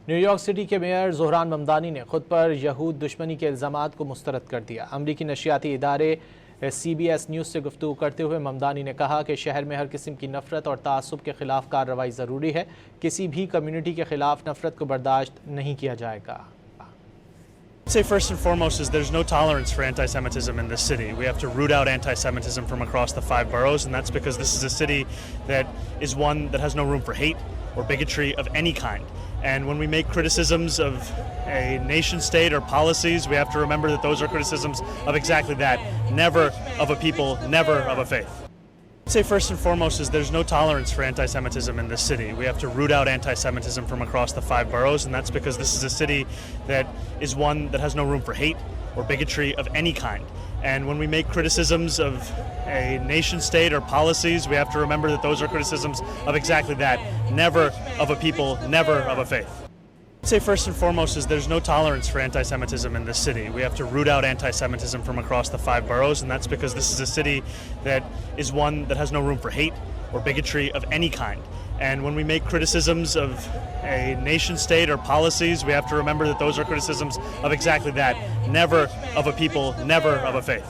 New York city کے mayor Dhahran Mamdani نے خود پر یہود دشمنی کے الزامات کو مسترد کر دیا۔ امریکی نشریاتی ادارے CBS نیوز سے گفتگو کرتے ہوئے ممدانی نے کہا کہ شہر میں ہر قسم کی نفرت اور تعصب کے خلاف کارروائی ضروری ہے۔ کسی بھی کمیونٹی کے خلاف نفرت کو برداشت نہیں کیا جائے گا۔ I'd say first and foremost is there's no tolerance for anti-Semitism in this city. We have to root out anti-Semitism from across the 5 boroughs, and that's because this is a city that is one that has no room for hate or bigotry of any kind. And when we make criticisms of a nation state or policies, we have to remember that those are criticisms of exactly that, never of a people, never of a faith. I'd say first and foremost is there's no tolerance for anti-Semitism in this city. We have to root out anti-Semitism from across the 5 boroughs, and that's because this is a city that is one that has no room for hate or bigotry of any kind. And when we make criticisms of a nation state or policies, we have to remember that those are criticisms of exactly that, never of a people, never of a faith. I'd say first and foremost is there's no tolerance for anti-Semitism in this city. We have to root out anti-Semitism from across the 5 boroughs, and that's because this is a city that is one that has no room for hate or bigotry of any kind. And when we make criticisms of a nation state or policies, we have to remember that those are criticisms of exactly that, never of a people, never of a faith.